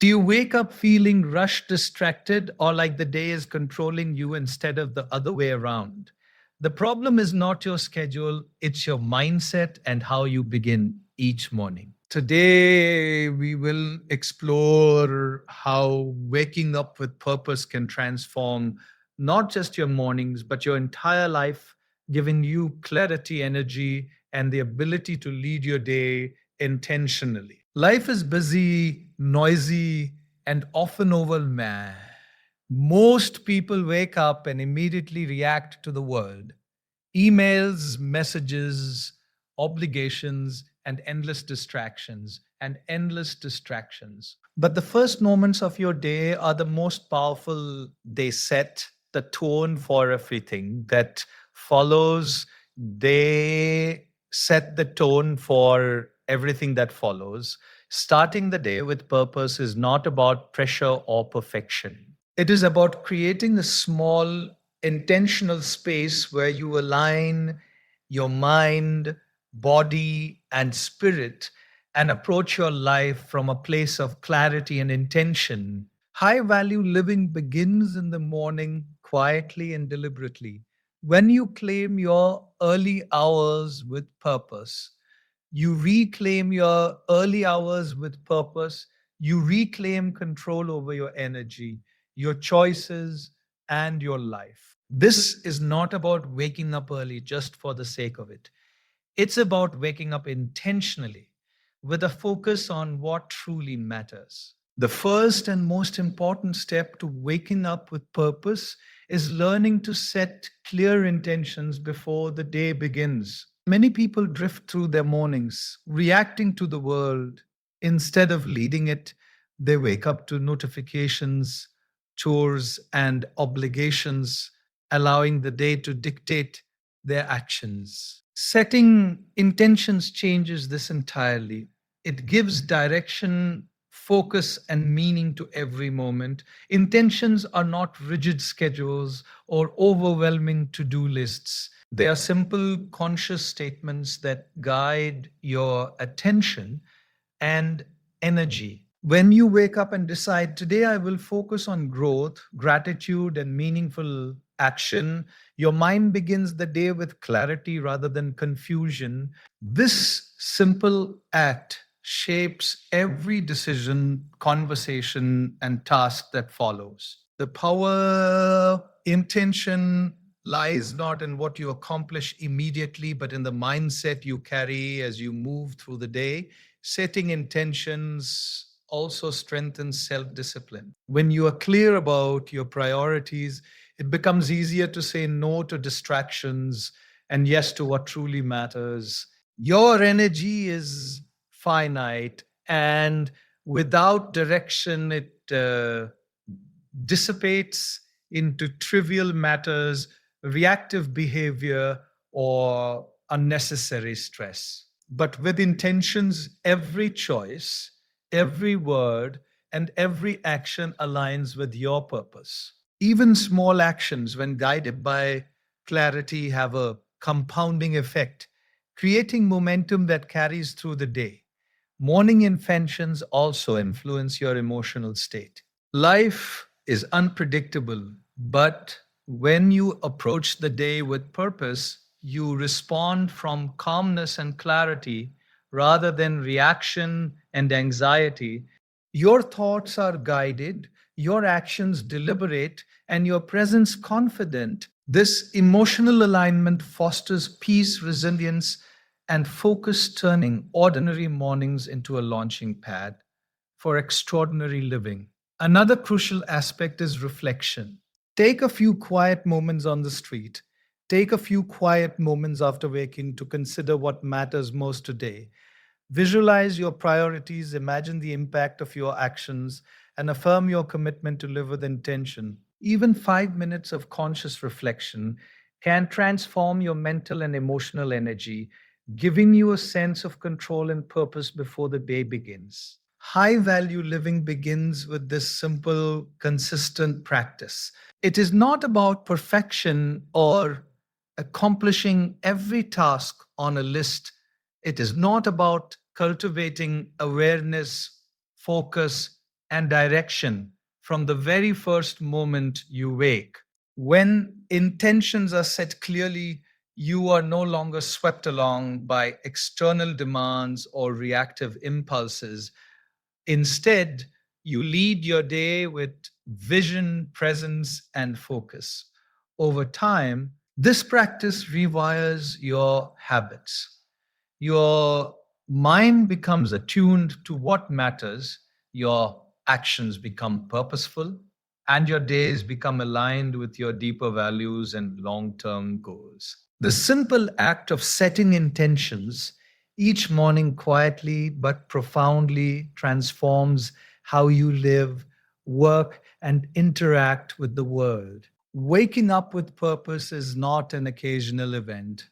Do you wake up feeling rushed, distracted, or like the day is controlling you instead of the other way around? The problem is not your schedule, it's your mindset and how you begin each morning. Today, we will explore how waking up with purpose can transform not just your mornings, but your entire life, giving you clarity, energy, and the ability to lead your day intentionally. Life is busy, noisy, and often overwhelming. Most people wake up and immediately react to the world. Emails, messages, obligations, and endless distractions. But the first moments of your day are the most powerful. They set the tone for everything that follows. They set the tone for everything that follows. Starting the day with purpose is not about pressure or perfection. It is about creating a small, intentional space where you align your mind, body, and spirit and approach your life from a place of clarity and intention. High value living begins in the morning quietly and deliberately. When you claim your early hours with purpose, you reclaim your early hours with purpose. You reclaim control over your energy, your choices, and your life. This is not about waking up early just for the sake of it. It's about waking up intentionally with a focus on what truly matters. The first and most important step to waking up with purpose is learning to set clear intentions before the day begins. Many people drift through their mornings, reacting to the world instead of leading it. They wake up to notifications, chores, and obligations, allowing the day to dictate their actions. Setting intentions changes this entirely. It gives direction, focus, and meaning to every moment. Intentions are not rigid schedules or overwhelming to do lists. They are simple, conscious statements that guide your attention and energy. When you wake up and decide, today I will focus on growth, gratitude, and meaningful action, your mind begins the day with clarity rather than confusion. This simple act shapes every decision, conversation, and task that follows. The power, intention lies not in what you accomplish immediately, but in the mindset you carry as you move through the day. Setting intentions also strengthens self discipline. When you are clear about your priorities, it becomes easier to say no to distractions and yes to what truly matters. Your energy is finite, and without direction, it dissipates into trivial matters, reactive behavior, or unnecessary stress. But with intentions, every choice, every word, and every action aligns with your purpose. Even small actions, when guided by clarity, have a compounding effect, creating momentum that carries through the day. Morning intentions also influence your emotional state. Life is unpredictable, but when you approach the day with purpose, you respond from calmness and clarity rather than reaction and anxiety. Your thoughts are guided, your actions deliberate, and your presence confident. This emotional alignment fosters peace, resilience, and focus, turning ordinary mornings into a launching pad for extraordinary living. Another crucial aspect is reflection. Take a few quiet moments on the street. Take a few quiet moments after waking to consider what matters most today. Visualize your priorities, imagine the impact of your actions, and affirm your commitment to live with intention. Even 5 minutes of conscious reflection can transform your mental and emotional energy, giving you a sense of control and purpose before the day begins. High value living begins with this simple, consistent practice. It is not about perfection or accomplishing every task on a list. It is not about cultivating awareness, focus, and direction from the very first moment you wake. When intentions are set clearly, you are no longer swept along by external demands or reactive impulses. Instead, you lead your day with vision, presence, and focus. Over time, this practice rewires your habits. Your mind becomes attuned to what matters, your actions become purposeful, and your days become aligned with your deeper values and long term goals. The simple act of setting intentions each morning quietly but profoundly transforms how you live, work, and interact with the world. Waking up with purpose is not an occasional event.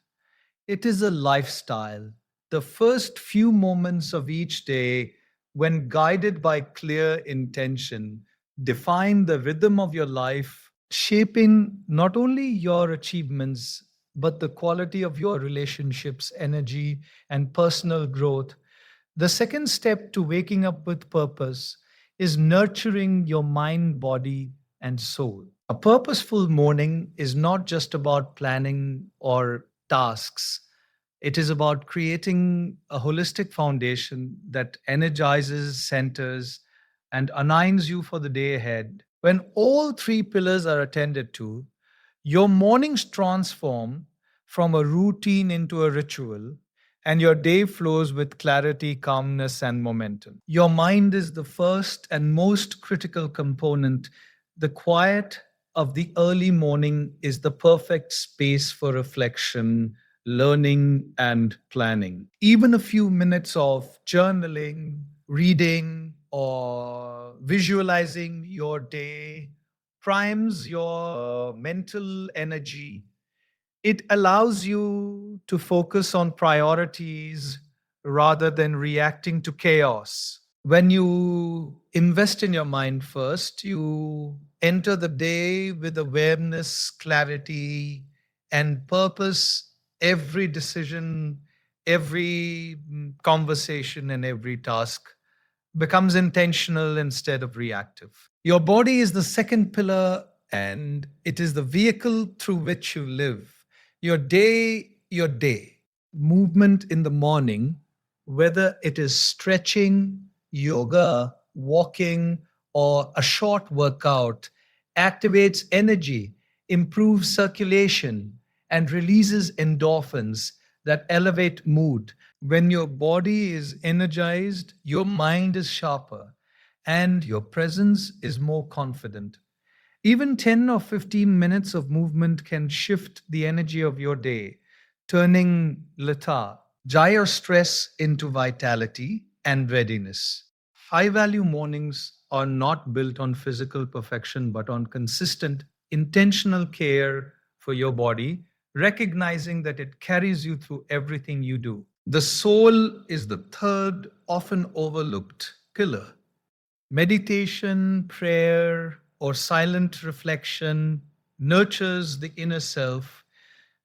It is a lifestyle. The first few moments of each day, when guided by clear intention, define the rhythm of your life, shaping not only your achievements, but the quality of your relationships, energy, and personal growth. The second step to waking up with purpose is nurturing your mind, body, and soul. A purposeful morning is not just about planning or tasks. It is about creating a holistic foundation that energizes, centers, and aligns you for the day ahead. When all three pillars are attended to, your mornings transform from a routine into a ritual, and your day flows with clarity, calmness, and momentum. Your mind is the first and most critical component. The quiet of the early morning is the perfect space for reflection, learning, and planning. Even a few minutes of journaling, reading, or visualizing your day primes your mental energy. It allows you to focus on priorities rather than reacting to chaos. When you invest in your mind first, you enter the day with awareness, clarity, and purpose. Every decision, every conversation, and every task becomes intentional instead of reactive. Your body is the second pillar, and it is the vehicle through which you live. Your day. Movement in the morning, whether it is stretching, yoga, walking, or a short workout, activates energy, improves circulation, and releases endorphins that elevate mood. When your body is energized, your mind is sharper and your presence is more confident. Even 10 or 15 minutes of movement can shift the energy of your day, turning gyre stress into vitality and readiness. High value mornings are not built on physical perfection, but on consistent, intentional care for your body, recognizing that it carries you through everything you do. The soul is the third, often overlooked pillar. Meditation, prayer, or silent reflection nurtures the inner self,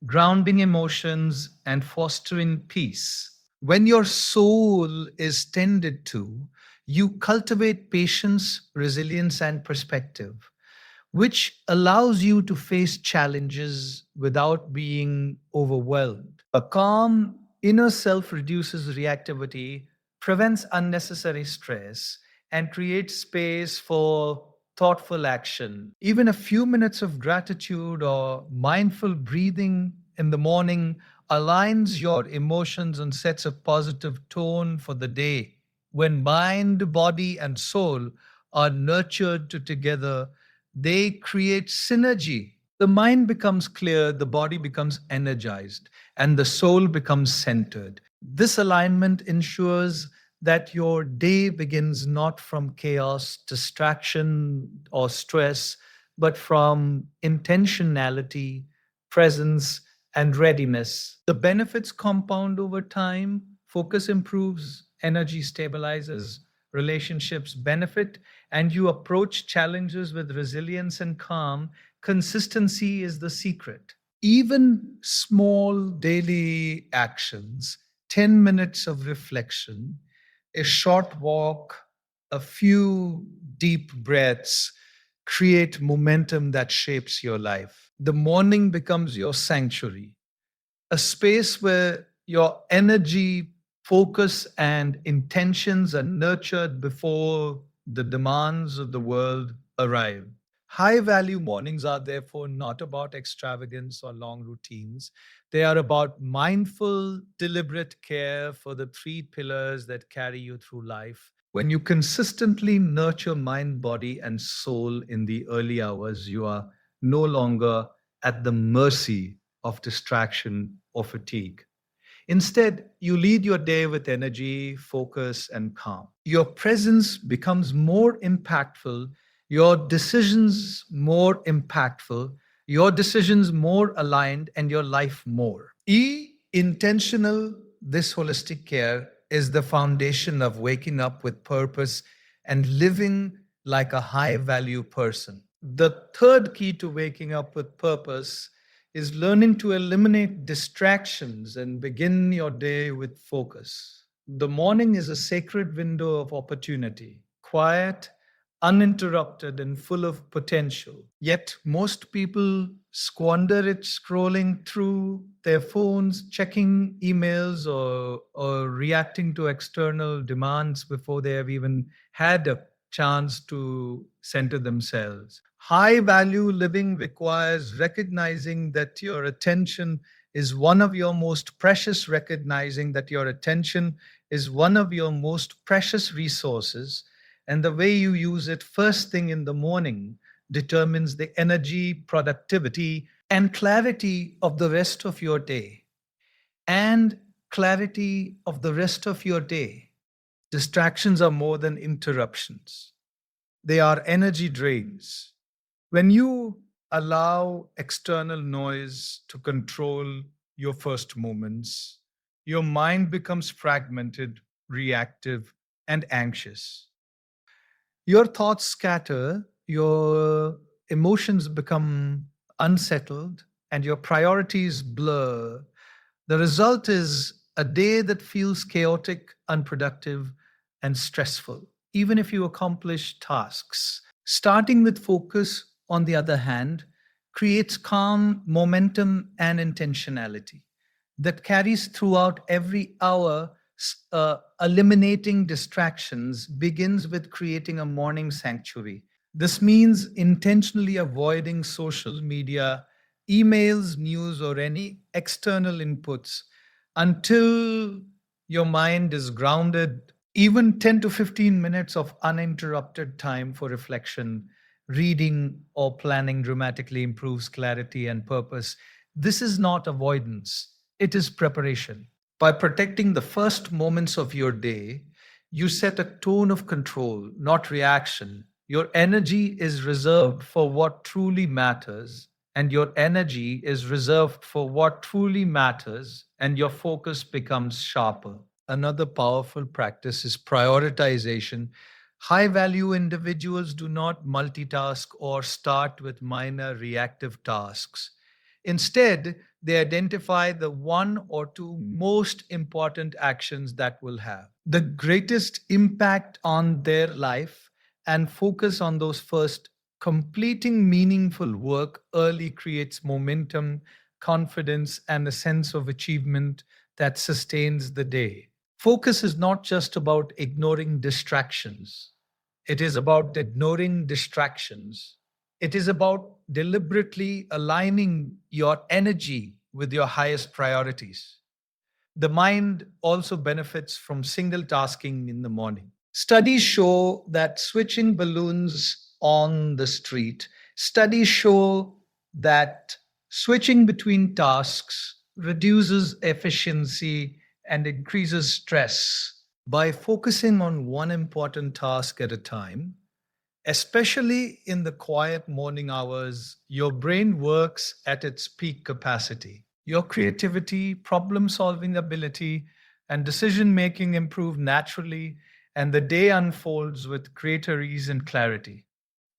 grounding emotions and fostering peace. When your soul is tended to, you cultivate patience, resilience, and perspective, which allows you to face challenges without being overwhelmed. A calm inner self reduces reactivity, prevents unnecessary stress, and creates space for thoughtful action. Even a few minutes of gratitude or mindful breathing in the morning aligns your emotions and sets a positive tone for the day. When mind, body, and soul are nurtured together, they create synergy. The mind becomes clear, the body becomes energized, and the soul becomes centered. This alignment ensures that your day begins not from chaos, distraction, or stress, but from intentionality, presence, and readiness. The benefits compound over time, focus improves, energy stabilizes, relationships benefit, and you approach challenges with resilience and calm. Consistency is the secret. Even small daily actions, 10 minutes of reflection, a short walk, a few deep breaths create momentum that shapes your life. The morning becomes your sanctuary, a space where your energy, focus, and intentions are nurtured before the demands of the world arrive. High value mornings are therefore not about extravagance or long routines. They are about mindful, deliberate care for the three pillars that carry you through life. When you consistently nurture mind, body, and soul in the early hours, you are no longer at the mercy of distraction or fatigue. Instead, you lead your day with energy, focus, and calm. Your presence becomes more impactful, your decisions more impactful, your decisions more aligned, and your life more. Intentional, this holistic care is the foundation of waking up with purpose and living like a high value person. The third key to waking up with purpose is learning to eliminate distractions and begin your day with focus. The morning is a sacred window of opportunity, quiet, uninterrupted, and full of potential. Yet, most people squander it scrolling through their phones, checking emails, or reacting to external demands before they have even had a chance to center themselves. High value living requires recognizing that your attention is one of your most precious, recognizing that your attention is one of your most precious resources, and the way you use it first thing in the morning determines the energy, productivity, and clarity of the rest of your day. And clarity of the rest of your day. Distractions are more than interruptions, they are energy drains. When you allow external noise to control your first moments, your mind becomes fragmented, reactive, and anxious. Your thoughts scatter, your emotions become unsettled, and your priorities blur. The result is a day that feels chaotic, unproductive, and stressful, even if you accomplish tasks. Starting with focus, on the other hand, creates calm, momentum, and intentionality that carries throughout every hour. Eliminating distractions begins with creating a morning sanctuary. This means intentionally avoiding social media, emails, news, or any external inputs until your mind is grounded. Even 10 to 15 minutes of uninterrupted time for reflection, reading, or planning dramatically improves clarity and purpose. This is not avoidance, it is preparation. By protecting the first moments of your day, you set a tone of control, not reaction. Your energy is reserved for what truly matters, and your energy is reserved for what truly matters, and your focus becomes sharper. Another powerful practice is prioritization. High value individuals do not multitask or start with minor reactive tasks. Instead, they identify the one or two most important actions that will have the greatest impact on their life and focus on those first. Completing meaningful work early creates momentum, confidence, and a sense of achievement that sustains the day. Focus is not just about ignoring distractions, it is about ignoring distractions. It is about deliberately aligning your energy with your highest priorities. The mind also benefits from single tasking in the morning. Studies show that switching balloons on the street, studies show that switching between tasks reduces efficiency and increases stress. By focusing on one important task at a time, especially in the quiet morning hours, your brain works at its peak capacity. Your creativity, problem solving ability, and decision making improve naturally, and the day unfolds with greater ease and clarity.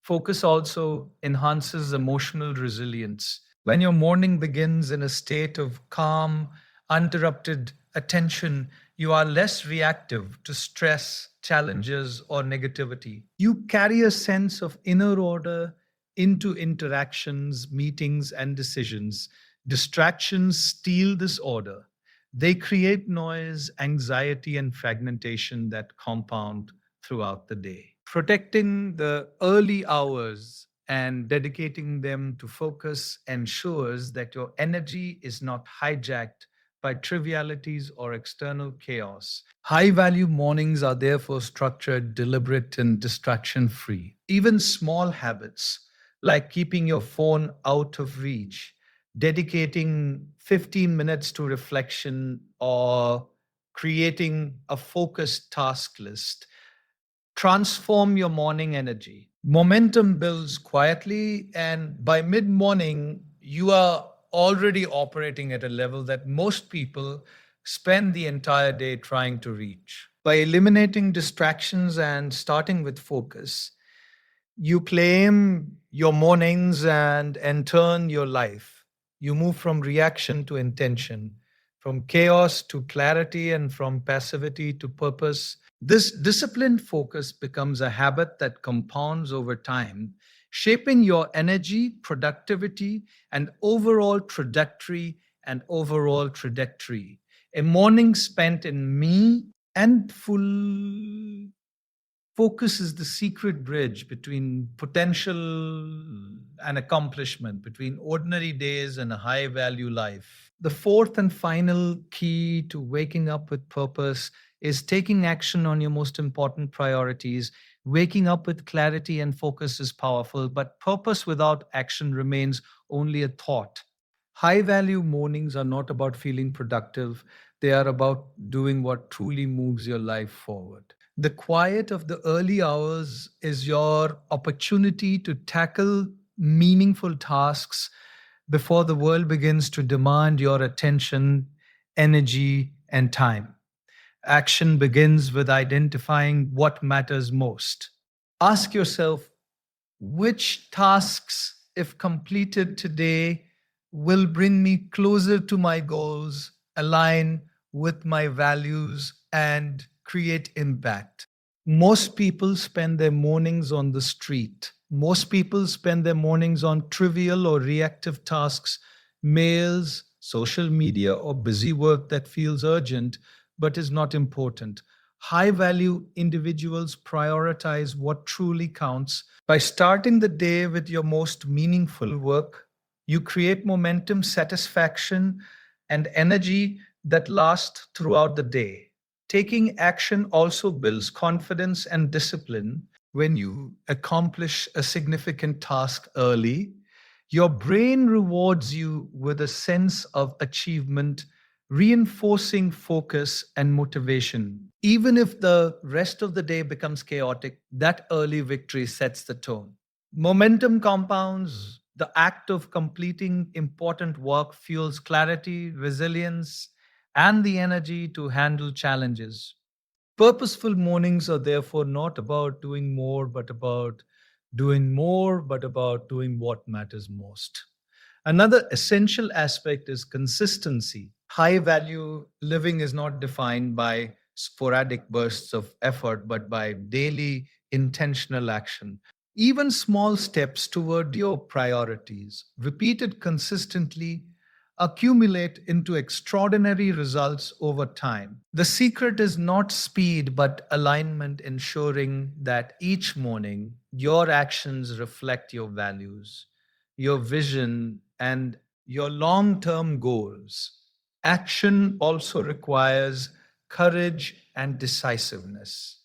Focus also enhances emotional resilience. When your morning begins in a state of calm, uninterrupted attention, you are less reactive to stress, challenges, or negativity. You carry a sense of inner order into interactions, meetings, and decisions. Distractions steal this order. They create noise, anxiety, and fragmentation that compound throughout the day. Protecting the early hours and dedicating them to focus ensures that your energy is not hijacked by trivialities or external chaos. High value mornings are therefore structured, deliberate, and distraction free. Even small habits like keeping your phone out of reach, dedicating 15 minutes to reflection, or creating a focused task list transform your morning energy. Momentum builds quietly, and by mid morning, you are already operating at a level that most people spend the entire day trying to reach. By eliminating distractions and starting with focus, you claim your mornings and turn your life. You move from reaction to intention, from chaos to clarity, and from passivity to purpose. This disciplined focus becomes a habit that compounds over time, shaping your energy, productivity, and overall trajectory. A morning spent in me and full focus is the secret bridge between potential and accomplishment, between ordinary days and a high value life. The fourth and final key to waking up with purpose is taking action on your most important priorities. Waking up with clarity and focus is powerful, but purpose without action remains only a thought. High value mornings are not about feeling productive, they are about doing what truly moves your life forward. The quiet of the early hours is your opportunity to tackle meaningful tasks before the world begins to demand your attention, energy, and time. Action begins with identifying what matters most. Ask yourself which tasks, if completed today, will bring me closer to my goals, align with my values, and create impact? Most people spend their mornings on the street. Most people spend their mornings on trivial or reactive tasks, mails, social media, or busy work that feels urgent but is not important. High value individuals prioritize what truly counts. By starting the day with your most meaningful work, you create momentum, satisfaction, and energy that last throughout the day. Taking action also builds confidence and discipline. When you accomplish a significant task early, your brain rewards you with a sense of achievement, reinforcing focus and motivation. Even if the rest of the day becomes chaotic, that early victory sets the tone. Momentum compounds. The act of completing important work fuels clarity, resilience, and the energy to handle challenges. Purposeful mornings are therefore not about doing what matters most. Another essential aspect is consistency. High value living is not defined by sporadic bursts of effort, but by daily intentional action. Even small steps toward your priorities, repeated consistently, accumulate into extraordinary results over time. The secret is not speed, but alignment, ensuring that each morning your actions reflect your values, your vision, and your long term goals. Action also requires courage and decisiveness.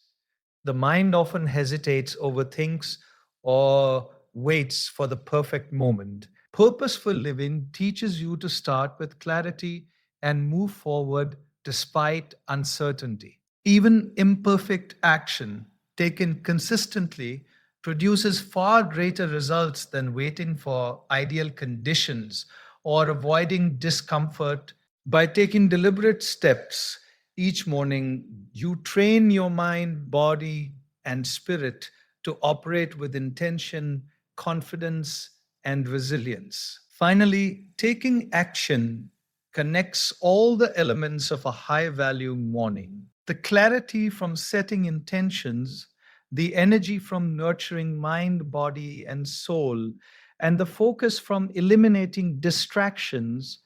The mind often hesitates, overthinks, or waits for the perfect moment. Purposeful living teaches you to start with clarity and move forward despite uncertainty. Even imperfect action taken consistently produces far greater results than waiting for ideal conditions or avoiding discomfort. By taking deliberate steps each morning, you train your mind, body, and spirit to operate with intention, confidence, and resilience. Finally, taking action connects all the elements of a high value morning. The clarity from setting intentions, the energy from nurturing mind, body, and soul, and the focus from eliminating distractions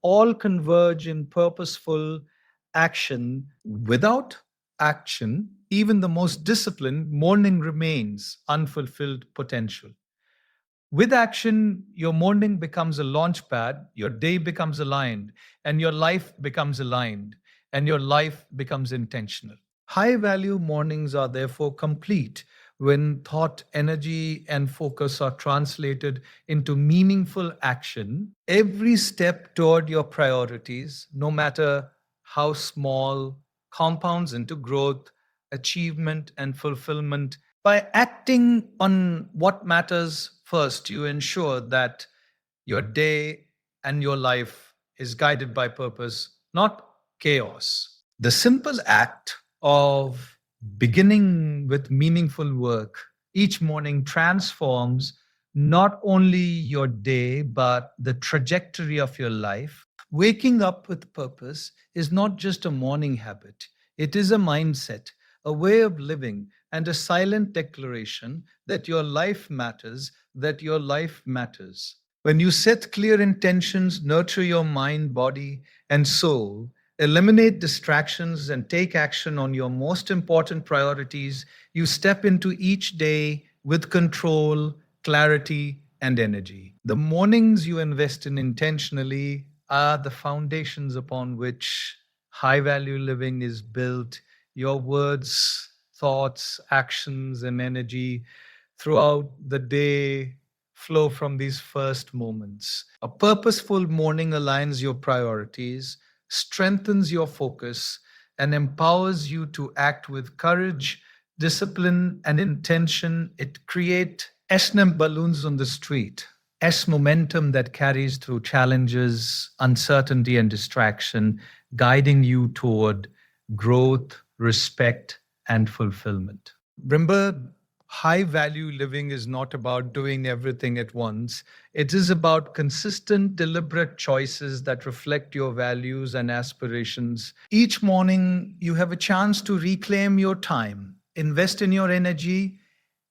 all converge in purposeful action. Without action, even the most disciplined morning remains unfulfilled potential. With action, your morning becomes a launch pad, your day becomes aligned, and your life becomes aligned, and your life becomes intentional. High value mornings are therefore complete when thought, energy, and focus are translated into meaningful action. Every step toward your priorities, no matter how small, compounds into growth, achievement, and fulfillment. By acting on what matters first, you ensure that your day and your life is guided by purpose, not chaos. The simple act of beginning with meaningful work each morning transforms not only your day, but the trajectory of your life. Waking up with purpose is not just a morning habit, it is a mindset, a way of living, and a silent declaration that your life matters, that your life matters. When you set clear intentions, nurture your mind, body, and soul, eliminate distractions, and take action on your most important priorities, you step into each day with control, clarity, and energy. The mornings you invest in intentionally are the foundations upon which high value living is built. Your words, thoughts, actions, and energy throughout the day flow from these first moments. A purposeful morning aligns your priorities, strengthens your focus, and empowers you to act with courage, discipline, and intention. It creates S-num balloons on the street, S momentum that carries through challenges, uncertainty, and distraction, guiding you toward growth, respect, and fulfillment. Remember, high value living is not about doing everything at once. It is about consistent, deliberate choices that reflect your values and aspirations. Each morning, you have a chance to reclaim your time, invest in your energy,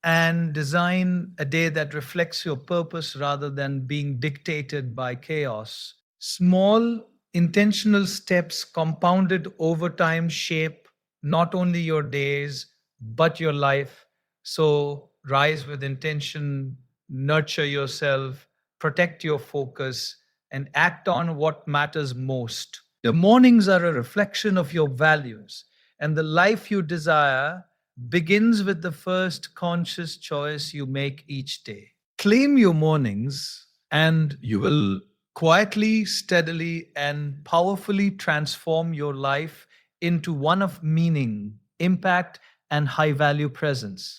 and design a day that reflects your purpose rather than being dictated by chaos. Small, intentional steps compounded over time shape not only your days, but your life. So rise with intention, nurture yourself, protect your focus, and act on what matters most. The mornings are a reflection of your values, and the life you desire begins with the first conscious choice you make each day. Claim your mornings, and you will quietly, steadily, and powerfully transform your life into one of meaning, impact, and high value presence.